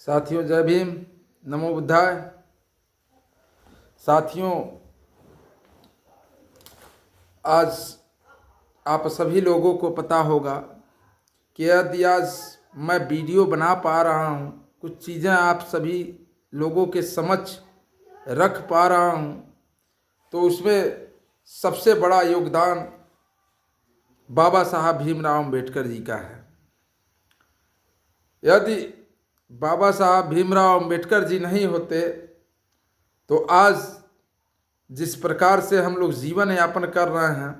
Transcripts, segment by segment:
साथियों जय भीम, नमो बुद्धाय। साथियों, आज आप सभी लोगों को पता होगा कि यदि आज मैं वीडियो बना पा रहा हूँ, कुछ चीज़ें आप सभी लोगों के समक्ष रख पा रहा हूँ, तो उसमें सबसे बड़ा योगदान बाबा साहब भीमराव अम्बेडकर जी का है। यदि बाबा साहब भीमराव अम्बेडकर जी नहीं होते तो आज जिस प्रकार से हम लोग जीवन यापन कर रहे हैं,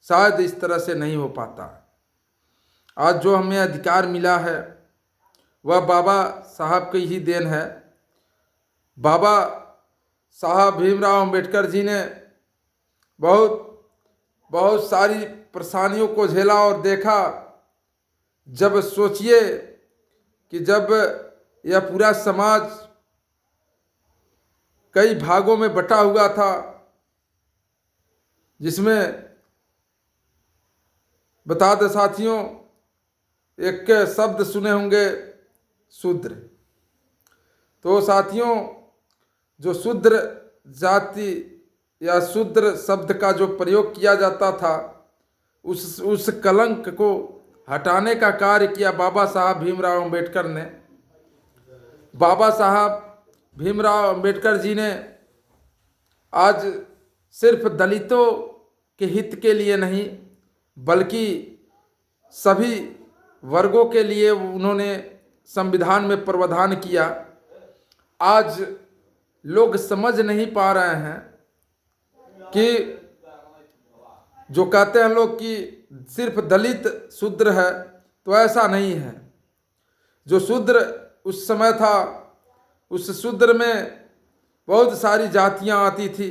शायद इस तरह से नहीं हो पाता। आज जो हमें अधिकार मिला है वह बाबा साहब की ही देन है। बाबा साहब भीमराव अम्बेडकर जी ने बहुत सारी परेशानियों को झेला और देखा। जब सोचिए कि जब यह पूरा समाज कई भागों में बटा हुआ था, जिसमें बता दें साथियों, एक शब्द सुने होंगे शूद्र। तो साथियों, जो शूद्र जाति या शूद्र शब्द का जो प्रयोग किया जाता था, उस कलंक को हटाने का कार्य किया बाबा साहब भीमराव अम्बेडकर ने। बाबा साहब भीमराव अम्बेडकर जी ने आज सिर्फ दलितों के हित के लिए नहीं, बल्कि सभी वर्गों के लिए उन्होंने संविधान में प्रावधान किया। आज लोग समझ नहीं पा रहे हैं कि जो कहते हैं लोग कि सिर्फ दलित शूद्र है, तो ऐसा नहीं है। जो शूद्र उस समय था, उस शूद्र में बहुत सारी जातियां आती थी,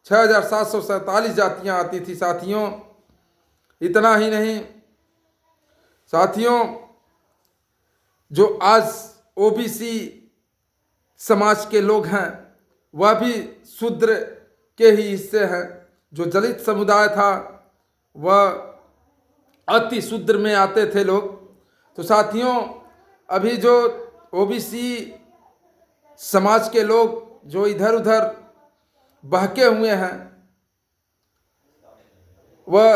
6747 जातियां आती थी साथियों। इतना ही नहीं साथियों, जो आज ओबीसी समाज के लोग हैं वह भी शूद्र के ही हिस्से हैं। जो दलित समुदाय था वह अति शूद्र में आते थे लोग। तो साथियों, अभी जो ओबीसी समाज के लोग जो इधर उधर बहके हुए हैं, वह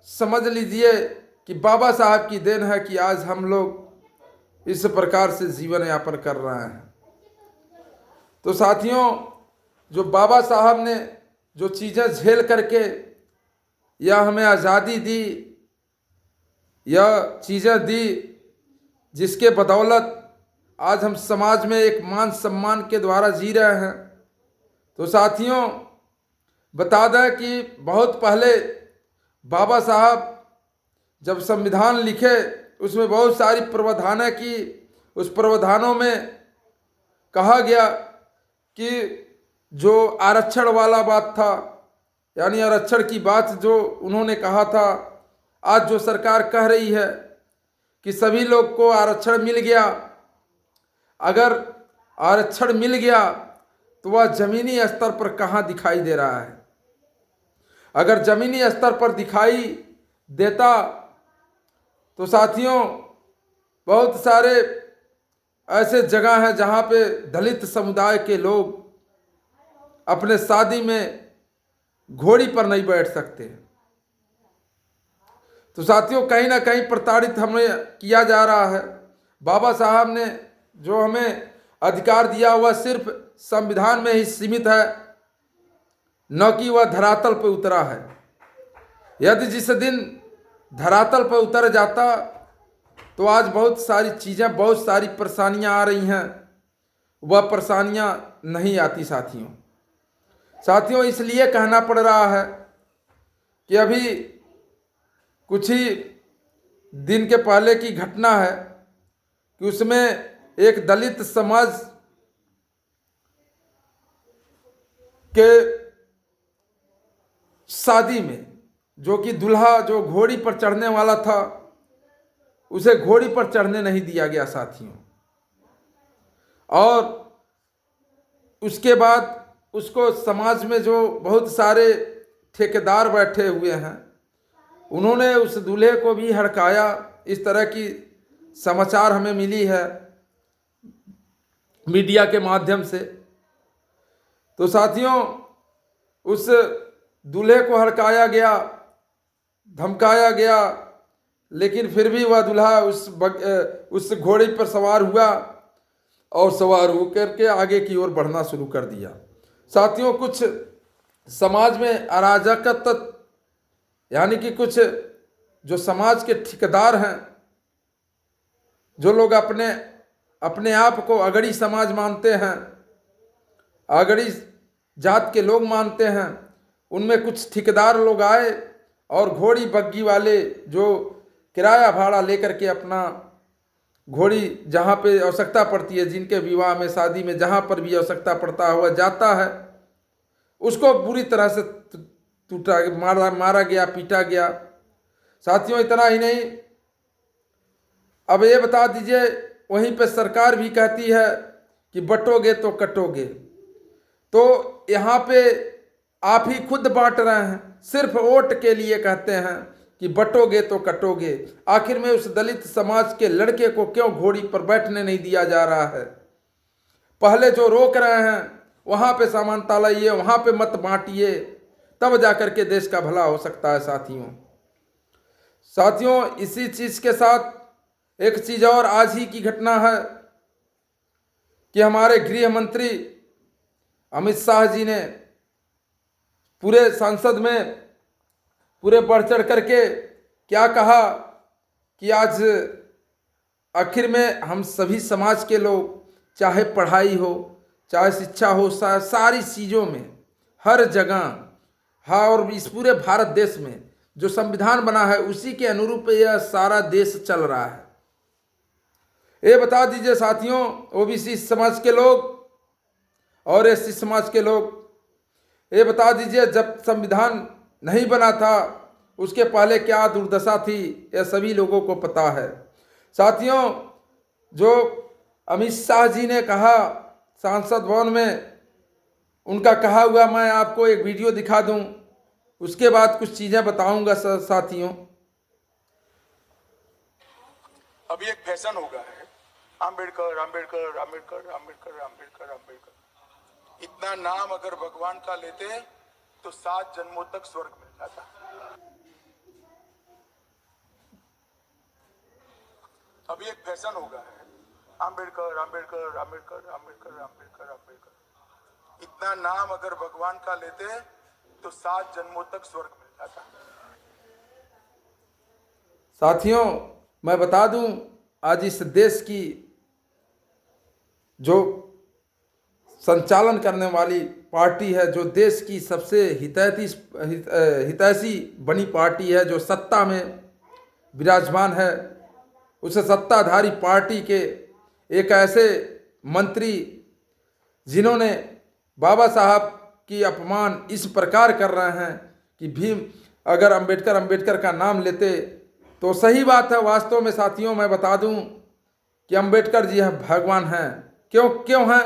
समझ लीजिए कि बाबा साहब की देन है कि आज हम लोग इस प्रकार से जीवन यापन कर रहे हैं। तो साथियों, जो बाबा साहब ने जो चीज़ें झेल करके यह हमें आज़ादी दी, यह चीज़ें दी, जिसके बदौलत आज हम समाज में एक मान सम्मान के द्वारा जी रहे हैं। तो साथियों, बता दें कि बहुत पहले बाबा साहब जब संविधान लिखे, उसमें बहुत सारी प्रावधानें की। उस प्रावधानों में कहा गया कि जो आरक्षण वाला बात था, यानी आरक्षण की बात जो उन्होंने कहा था, आज जो सरकार कह रही है कि सभी लोग को आरक्षण मिल गया। अगर आरक्षण मिल गया तो वह जमीनी स्तर पर कहाँ दिखाई दे रहा है? अगर जमीनी स्तर पर दिखाई देता तो साथियों, बहुत सारे ऐसे जगह हैं जहाँ पे दलित समुदाय के लोग अपने शादी में घोड़ी पर नहीं बैठ सकते। तो साथियों, कहीं ना कहीं प्रताड़ित हमें किया जा रहा है। बाबा साहब ने जो हमें अधिकार दिया वह सिर्फ संविधान में ही सीमित है, न कि वह धरातल पर उतरा है। यदि जिस दिन धरातल पर उतर जाता तो आज बहुत सारी चीज़ें, बहुत सारी परेशानियां आ रही हैं, वह परेशानियां नहीं आती साथियों। इसलिए कहना पड़ रहा है कि अभी कुछ ही दिन के पहले की घटना है कि उसमें एक दलित समाज के शादी में जो कि दूल्हा जो घोड़ी पर चढ़ने वाला था, उसे घोड़ी पर चढ़ने नहीं दिया गया साथियों। और उसके बाद उसको समाज में जो बहुत सारे ठेकेदार बैठे हुए हैं, उन्होंने उस दूल्हे को भी हड़काया। इस तरह की समाचार हमें मिली है। मीडिया के माध्यम से। तो साथियों, उस दूल्हे को हड़काया गया, धमकाया गया, लेकिन फिर भी वह दूल्हा उस घोड़े पर सवार हुआ और सवार होकर के आगे की ओर बढ़ना शुरू कर दिया। साथियों, कुछ समाज में अराजकता, यानी कि कुछ जो समाज के ठेकेदार हैं, जो लोग अपने आप को अगड़ी समाज मानते हैं, अगड़ी जात के लोग मानते हैं, उनमें कुछ ठेकेदार लोग आए और घोड़ी बग्गी वाले जो किराया भाड़ा लेकर के अपना घोड़ी जहाँ पे आवश्यकता पड़ती है, जिनके विवाह में, शादी में, जहाँ पर भी आवश्यकता पड़ता हुआ जाता है, उसको बुरी तरह से मारा गया, पीटा गया। साथियों, इतना ही नहीं, अब ये बता दीजिए, वहीं पे सरकार भी कहती है कि बटोगे तो कटोगे। तो यहाँ पे आप ही खुद बांट रहे हैं, सिर्फ वोट के लिए कहते हैं कि बटोगे तो कटोगे। आखिर में उस दलित समाज के लड़के को क्यों घोड़ी पर बैठने नहीं दिया जा रहा है? पहले जो रोक रहे हैं वहाँ पे समानता लाइए, वहाँ पे मत बांटिए, तब जाकर के देश का भला हो सकता है। साथियों, इसी चीज़ के साथ एक चीज़ और आज ही की घटना है कि हमारे गृह मंत्री अमित शाह जी ने पूरे संसद में पूरे बढ़ चढ़ करके क्या कहा कि आज आखिर में हम सभी समाज के लोग, चाहे पढ़ाई हो, चाहे शिक्षा हो, सारी चीज़ों में, हर जगह, हाँ, और इस पूरे भारत देश में जो संविधान बना है उसी के अनुरूप यह सारा देश चल रहा है। ये बता दीजिए साथियों, ओबीसी समाज के लोग और एससी समाज के लोग, ये बता दीजिए, जब संविधान नहीं बना था उसके पहले क्या दुर्दशा थी, यह सभी लोगों को पता है। साथियों, जो अमित शाह जी ने कहा संसद भवन में, उनका कहा हुआ मैं आपको एक वीडियो दिखा दूं, उसके बाद कुछ चीज़ें बताऊंगा। साथियों, अभी एक फैशन हो गया है, आम्बेडकर आम्बेडकर आम्बेडकर आम्बेडकर आम्बेडकर आम्बेडकर। इतना नाम अगर भगवान का लेते तो 7 जन्मों तक स्वर्ग मिल जाता। अभी एक फैशन हो गया है, आम्बेडकर आम्बेडकर आम्बेडकर आम्बेडकर आम्बेडकर आम्बेडकर। इतना नाम अगर भगवान का लेते तो 7 जन्मों तक स्वर्ग मिल जाता। साथियों, मैं बता दूं, आज इस देश की जो संचालन करने वाली पार्टी है, जो देश की सबसे हितैषी बनी पार्टी है, जो सत्ता में विराजमान है, उस सत्ताधारी पार्टी के एक ऐसे मंत्री जिन्होंने बाबा साहब की अपमान इस प्रकार कर रहे हैं कि भीम अगर अंबेडकर का नाम लेते तो सही बात है। वास्तव में साथियों, मैं बता दूं कि अंबेडकर जी भगवान हैं। क्यों हैं?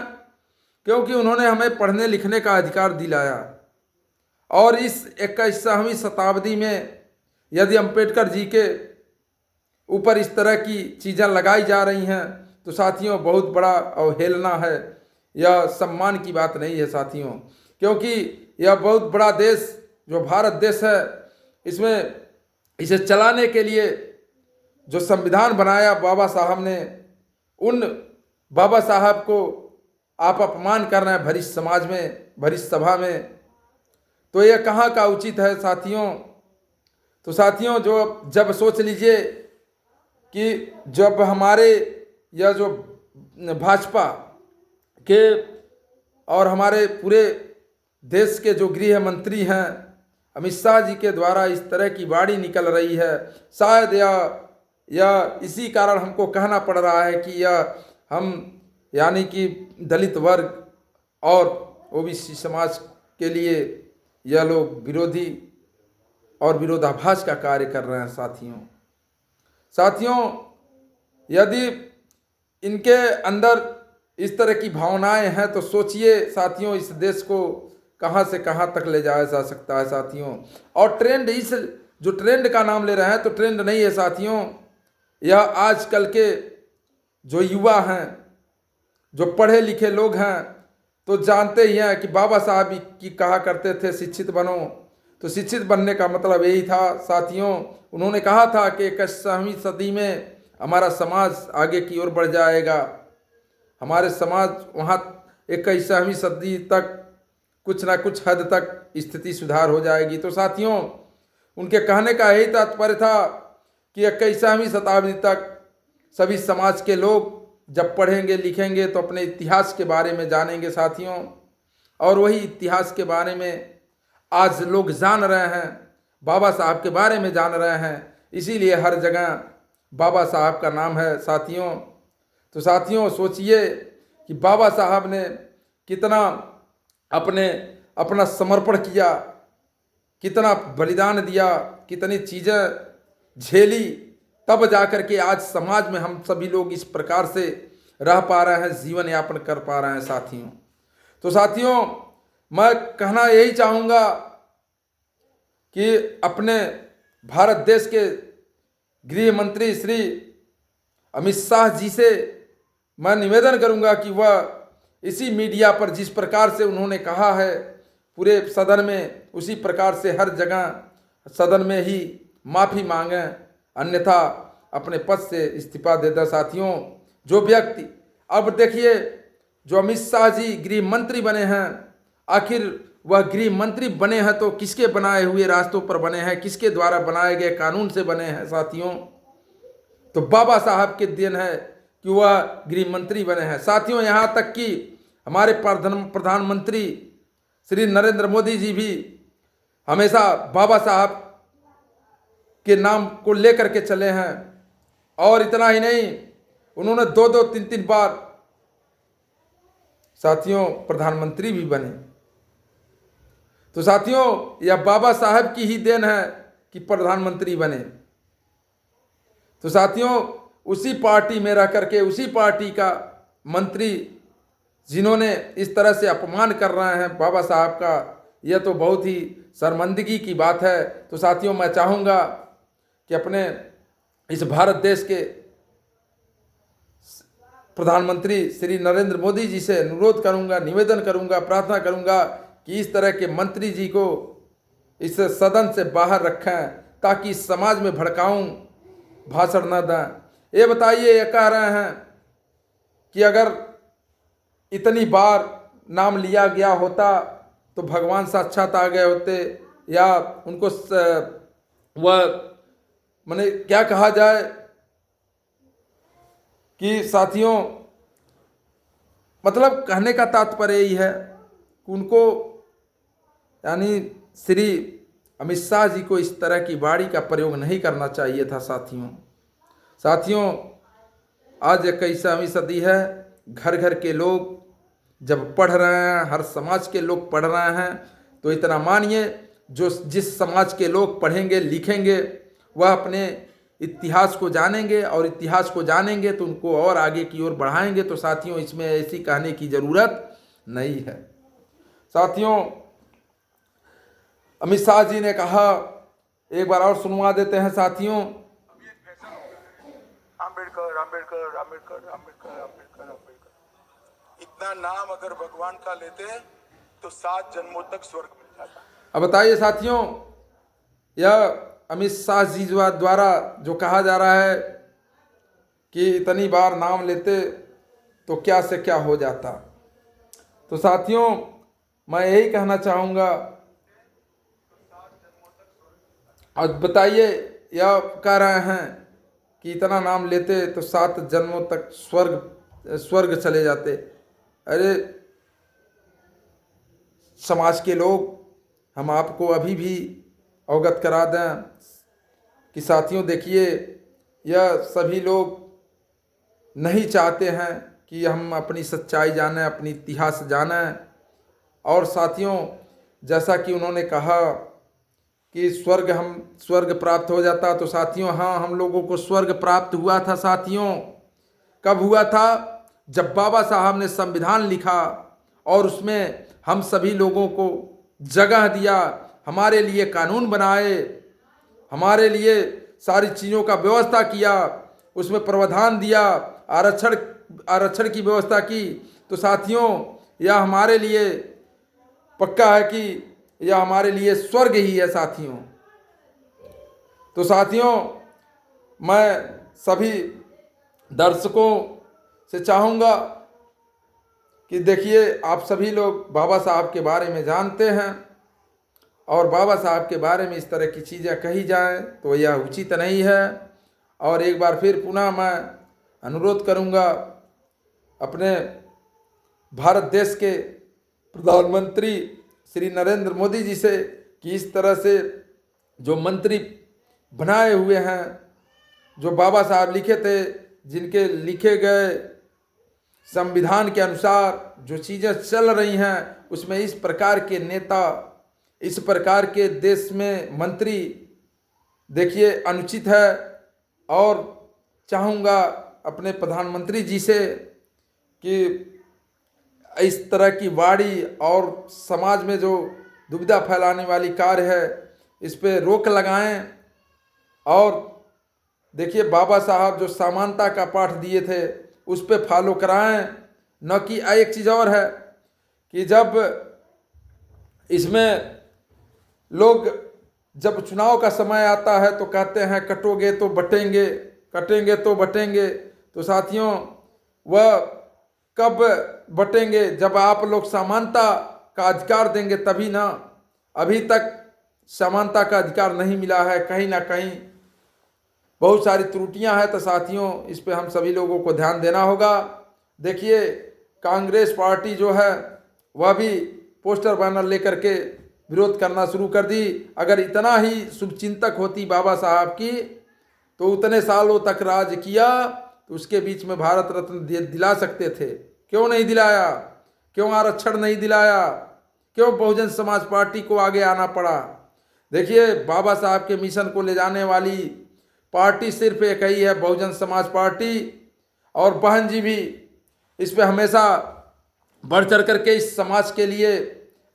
क्योंकि उन्होंने हमें पढ़ने लिखने का अधिकार दिलाया। और इस 21वीं शताब्दी में यदि अंबेडकर जी के ऊपर इस तरह की चीज़ें लगाई जा रही हैं तो साथियों, बहुत बड़ा अवहेलना है, यह सम्मान की बात नहीं है साथियों। क्योंकि यह बहुत बड़ा देश जो भारत देश है, इसमें इसे चलाने के लिए जो संविधान बनाया बाबा साहब ने, उन बाबा साहब को आप अपमान कर रहे हैं भरी समाज में, भरी सभा में, तो यह कहाँ का उचित है साथियों। तो साथियों, जो जब सोच लीजिए कि जब हमारे यह जो भाजपा के और हमारे पूरे देश के जो गृह मंत्री हैं अमित शाह जी के द्वारा इस तरह की वाणी निकल रही है, शायद यह इसी कारण हमको कहना पड़ रहा है कि यह हम यानी कि दलित वर्ग और ओबीसी समाज के लिए यह लोग विरोधी और विरोधाभास का कार्य कर रहे हैं साथियों, यदि इनके अंदर इस तरह की भावनाएं हैं तो सोचिए साथियों, इस देश को कहां से कहां तक ले जाया जा सकता है साथियों। और ट्रेंड, इस जो ट्रेंड का नाम ले रहे हैं तो ट्रेंड नहीं है साथियों, यह आजकल के जो युवा हैं, जो पढ़े लिखे लोग हैं तो जानते ही हैं कि बाबा साहब की कहा करते थे शिक्षित बनो। तो शिक्षित बनने का मतलब यही था साथियों, उन्होंने कहा था कि 21वीं सदी में हमारा समाज आगे की ओर बढ़ जाएगा, हमारे समाज वहाँ 21वीं सदी तक कुछ ना कुछ हद तक स्थिति सुधार हो जाएगी। तो साथियों, उनके कहने का यही तात्पर्य था कि 21वीं शताब्दी तक सभी समाज के लोग जब पढ़ेंगे लिखेंगे तो अपने इतिहास के बारे में जानेंगे साथियों, और वही इतिहास के बारे में आज लोग जान रहे हैं, बाबा साहब के बारे में जान रहे हैं, इसीलिए हर जगह बाबा साहब का नाम है साथियों। तो साथियों सोचिए कि बाबा साहब ने कितना अपना समर्पण किया, कितना बलिदान दिया, कितनी चीज़ें झेली, तब जाकर के आज समाज में हम सभी लोग इस प्रकार से रह पा रहे हैं, जीवन यापन कर पा रहे हैं साथियों। तो साथियों, मैं कहना यही चाहूँगा कि अपने भारत देश के गृह मंत्री श्री अमित शाह जी से मैं निवेदन करूँगा कि वह इसी मीडिया पर जिस प्रकार से उन्होंने कहा है पूरे सदन में, उसी प्रकार से हर जगह सदन में ही माफ़ी मांगें, अन्यथा अपने पद से इस्तीफा दे दें साथियों। जो व्यक्ति, अब देखिए, जो अमित शाह जी गृह मंत्री बने हैं, आखिर वह गृह मंत्री बने हैं तो किसके बनाए हुए रास्तों पर बने हैं, किसके द्वारा बनाए गए कानून से बने हैं साथियों? तो बाबा साहब के देन है कि वह गृह मंत्री बने हैं साथियों। यहाँ तक कि हमारे प्रधानमंत्री श्री नरेंद्र मोदी जी भी हमेशा बाबा साहब के नाम को लेकर के चले हैं, और इतना ही नहीं, उन्होंने 2-2, 3-3 बार साथियों प्रधानमंत्री भी बने। तो साथियों, यह बाबा साहब की ही देन है कि प्रधानमंत्री बने। तो साथियों, उसी पार्टी में रह करके उसी पार्टी का मंत्री जिन्होंने इस तरह से अपमान कर रहे हैं बाबा साहब का, यह तो बहुत ही शर्मिंदगी की बात है। तो साथियों, मैं चाहूँगा कि अपने इस भारत देश के प्रधानमंत्री श्री नरेंद्र मोदी जी से अनुरोध करूंगा, निवेदन करूंगा, प्रार्थना करूंगा कि इस तरह के मंत्री जी को इस सदन से बाहर रखें, ताकि समाज में भड़काऊं भाषण न दें। ये बताइए, ये कह रहे हैं कि अगर इतनी बार नाम लिया गया होता तो भगवान साक्षात आ गए होते, या उनको वह माने क्या कहा जाए कि साथियों, मतलब कहने का तात्पर्य यही है कि उनको, यानी श्री अमित शाह जी को इस तरह की वाणी का प्रयोग नहीं करना चाहिए था साथियों। आज 21वीं सदी है, घर घर के लोग जब पढ़ रहे हैं, हर समाज के लोग पढ़ रहे हैं, तो इतना मानिए, जिस समाज के लोग पढ़ेंगे लिखेंगे वह अपने इतिहास को जानेंगे, और इतिहास को जानेंगे तो उनको और आगे की ओर बढ़ाएंगे। तो साथियों, इसमें ऐसी कहने की ज़रूरत नहीं है साथियों। अमित शाह जी ने कहा, एक बार और सुनवा देते हैं साथियों। अभी एक फैशन हो गया है, आम्बेडकर आम्बेडकर आम्बेडकर आम्बेडकर आम्बेडकर आम्बेडकर। इतना नाम अगर भगवान का लेते तो 7 जन्मों तक स्वर्ग मिल जाता। अब बताइए साथियों, यह अमित शाह जी द्वारा जो कहा जा रहा है कि इतनी बार नाम लेते तो क्या से क्या हो जाता। तो साथियों, मैं यही कहना चाहूँगा, और बताइए, यह कह रहे हैं कि इतना नाम लेते तो 7 जन्मों तक स्वर्ग चले जाते। अरे समाज के लोग, हम आपको अभी भी अवगत करा दें कि साथियों देखिए, यह सभी लोग नहीं चाहते हैं कि हम अपनी सच्चाई जानें, अपनी इतिहास जानें। और साथियों, जैसा कि उन्होंने कहा कि स्वर्ग प्राप्त हो जाता, तो साथियों हाँ, हम लोगों को स्वर्ग प्राप्त हुआ था साथियों। कब हुआ था? जब बाबा साहब ने संविधान लिखा और उसमें हम सभी लोगों को जगह दिया, हमारे लिए कानून बनाए, हमारे लिए सारी चीज़ों का व्यवस्था किया, उसमें प्रावधान दिया, आरक्षण आरक्षण की व्यवस्था की, तो साथियों यह हमारे लिए पक्का है कि यह हमारे लिए स्वर्ग ही है साथियों। तो साथियों मैं सभी दर्शकों से चाहूँगा कि देखिए, आप सभी लोग बाबा साहब के बारे में जानते हैं और बाबा साहब के बारे में इस तरह की चीज़ें कही जाएं तो यह उचित नहीं है। और एक बार फिर पुनः मैं अनुरोध करूंगा अपने भारत देश के प्रधानमंत्री श्री नरेंद्र मोदी जी से कि इस तरह से जो मंत्री बनाए हुए हैं, जो बाबा साहब लिखे थे, जिनके लिखे गए संविधान के अनुसार जो चीज़ें चल रही हैं, उसमें इस प्रकार के नेता, इस प्रकार के देश में मंत्री देखिए अनुचित है। और चाहूँगा अपने प्रधानमंत्री जी से कि इस तरह की वाणी और समाज में जो दुविधा फैलाने वाली कार्य है, इस पे रोक लगाएं। और देखिए, बाबा साहब जो समानता का पाठ दिए थे उस पे फॉलो कराएं। न कि एक चीज़ और है कि जब इसमें लोग जब चुनाव का समय आता है तो कहते हैं कटोगे तो बटेंगे, कटेंगे तो बटेंगे। तो साथियों वह कब बटेंगे? जब आप लोग समानता का अधिकार देंगे तभी ना। अभी तक समानता का अधिकार नहीं मिला है, कहीं ना कहीं बहुत सारी त्रुटियां हैं। तो साथियों इस पे हम सभी लोगों को ध्यान देना होगा। देखिए, कांग्रेस पार्टी जो है वह भी पोस्टर बैनर लेकर के विरोध करना शुरू कर दी। अगर इतना ही शुभचिंतक होती बाबा साहब की तो उतने सालों तक राज किया तो उसके बीच में भारत रत्न दिला सकते थे। क्यों नहीं दिलाया? क्यों आरक्षण नहीं दिलाया? क्यों बहुजन समाज पार्टी को आगे आना पड़ा? देखिए, बाबा साहब के मिशन को ले जाने वाली पार्टी सिर्फ एक ही है, बहुजन समाज पार्टी। और बहन जी भी इस पे हमेशा बढ़ चढ़ करके इस समाज के लिए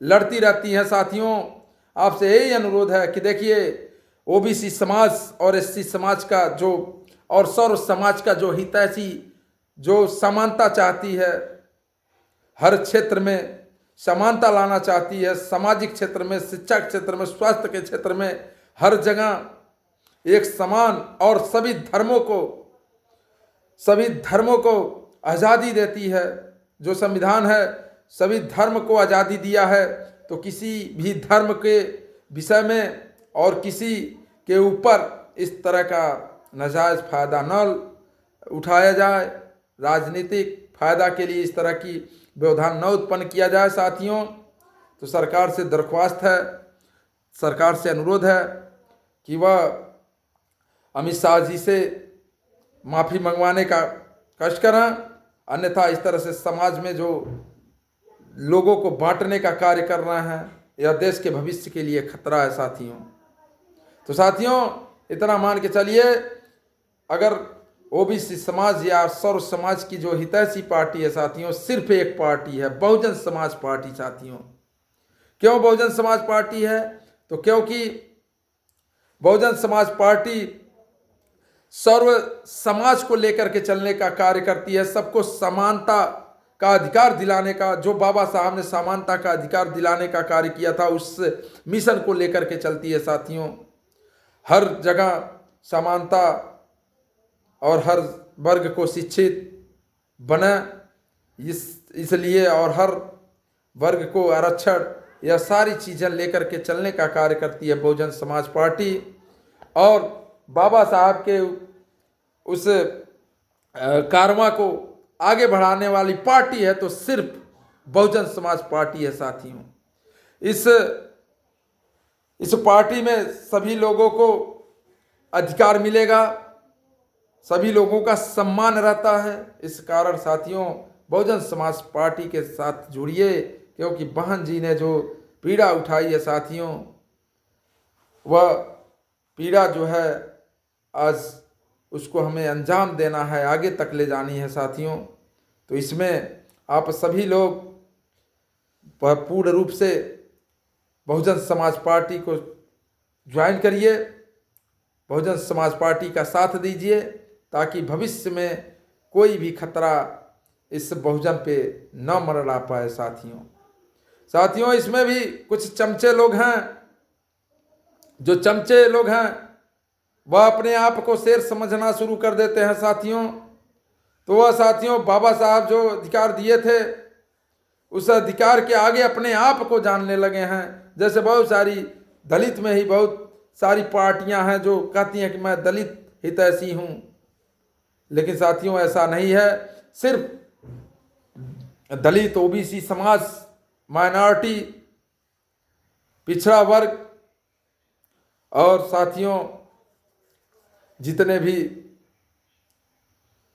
लड़ती रहती हैं। साथियों आपसे यही अनुरोध है कि देखिए, ओबीसी समाज और एससी समाज का जो और सर्व समाज का जो हितैषी जो समानता चाहती है, हर क्षेत्र में समानता लाना चाहती है, सामाजिक क्षेत्र में, शिक्षा के क्षेत्र में, स्वास्थ्य के क्षेत्र में, हर जगह एक समान और सभी धर्मों को आज़ादी देती है। जो संविधान है सभी धर्म को आज़ादी दिया है। तो किसी भी धर्म के विषय में और किसी के ऊपर इस तरह का नाजायज़ फायदा न उठाया जाए, राजनीतिक फायदा के लिए इस तरह की व्यवधान न उत्पन्न किया जाए। साथियों तो सरकार से दरख्वास्त है, सरकार से अनुरोध है कि वह अमित शाह जी से माफ़ी मंगवाने का कष्ट करें, अन्यथा इस तरह से समाज में जो लोगों को बांटने का कार्य कर रहे हैं, यह देश के भविष्य के लिए खतरा है साथियों। तो साथियों इतना मान के चलिए, अगर ओबीसी समाज या सर्व समाज की जो हितैषी पार्टी है साथियों, सिर्फ एक पार्टी है, बहुजन समाज पार्टी। साथियों क्यों बहुजन समाज पार्टी है? तो क्योंकि बहुजन समाज पार्टी सर्व समाज को लेकर के चलने का कार्य करती है, सबको समानता का अधिकार दिलाने का, जो बाबा साहब ने समानता का अधिकार दिलाने का कार्य किया था, उस मिशन को लेकर के चलती है। साथियों हर जगह समानता और हर वर्ग को शिक्षित बने इसलिए, और हर वर्ग को आरक्षण, यह सारी चीज़ें लेकर के चलने का कार्य करती है बहुजन समाज पार्टी। और बाबा साहब के उस कारवां को आगे बढ़ाने वाली पार्टी है तो सिर्फ बहुजन समाज पार्टी है। साथियों इस पार्टी में सभी लोगों को अधिकार मिलेगा, सभी लोगों का सम्मान रहता है। इस कारण साथियों बहुजन समाज पार्टी के साथ जुड़िए, क्योंकि बहन जी ने जो पीड़ा उठाई है साथियों, वह पीड़ा जो है आज उसको हमें अंजाम देना है, आगे तक ले जानी है साथियों। तो इसमें आप सभी लोग पूर्ण रूप से बहुजन समाज पार्टी को ज्वाइन करिए, बहुजन समाज पार्टी का साथ दीजिए, ताकि भविष्य में कोई भी खतरा इस बहुजन पे न मरड़ा पाए। साथियों इसमें भी कुछ चमचे लोग हैं। जो चमचे लोग हैं वह अपने आप को शेर समझना शुरू कर देते हैं साथियों। तो वह साथियों बाबा साहब जो अधिकार दिए थे उस अधिकार के आगे अपने आप को जानने लगे हैं। जैसे बहुत सारी दलित में ही बहुत सारी पार्टियां हैं जो कहती हैं कि मैं दलित हितैषी हूं, लेकिन साथियों ऐसा नहीं है। सिर्फ दलित, ओबीसी समाज, माइनॉरिटी, पिछड़ा वर्ग और साथियों जितने भी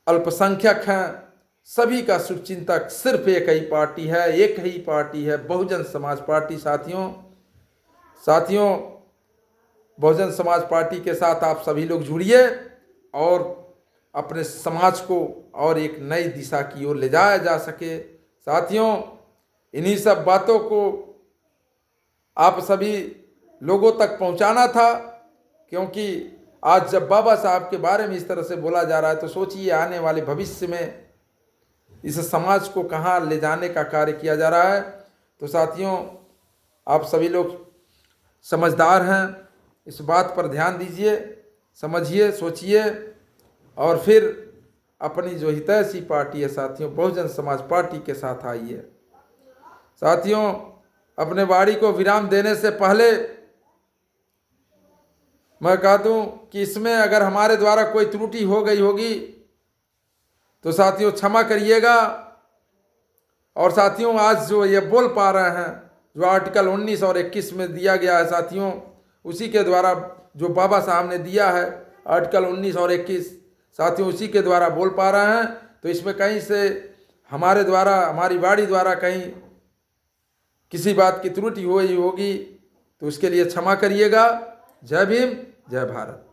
अल्पसंख्यक हैं सभी का शुभचिंतक सिर्फ एक ही पार्टी है, एक ही पार्टी है, बहुजन समाज पार्टी। साथियों बहुजन समाज पार्टी के साथ आप सभी लोग जुड़िए और अपने समाज को और एक नई दिशा की ओर ले जाया जा सके। साथियों इन्हीं सब बातों को आप सभी लोगों तक पहुंचाना था, क्योंकि आज जब बाबा साहब के बारे में इस तरह से बोला जा रहा है तो सोचिए आने वाले भविष्य में इस समाज को कहाँ ले जाने का कार्य किया जा रहा है। तो साथियों आप सभी लोग समझदार हैं, इस बात पर ध्यान दीजिए, समझिए, सोचिए और फिर अपनी जो हितैषी पार्टी है साथियों बहुजन समाज पार्टी के साथ आइए। साथियों अपने वाणी को विराम देने से पहले मैं कह दूं कि इसमें अगर हमारे द्वारा कोई त्रुटि हो गई होगी तो साथियों क्षमा करिएगा। और साथियों आज जो ये बोल पा रहे हैं, जो आर्टिकल 19 और 21 में दिया गया है साथियों, उसी के द्वारा जो बाबा साहब ने दिया है आर्टिकल 19 और 21 साथियों उसी के द्वारा बोल पा रहे हैं। तो इसमें कहीं से हमारे द्वारा, हमारी वाणी द्वारा कहीं किसी बात की त्रुटि हुई होगी तो उसके लिए क्षमा करिएगा। जय भीम, जय भारत।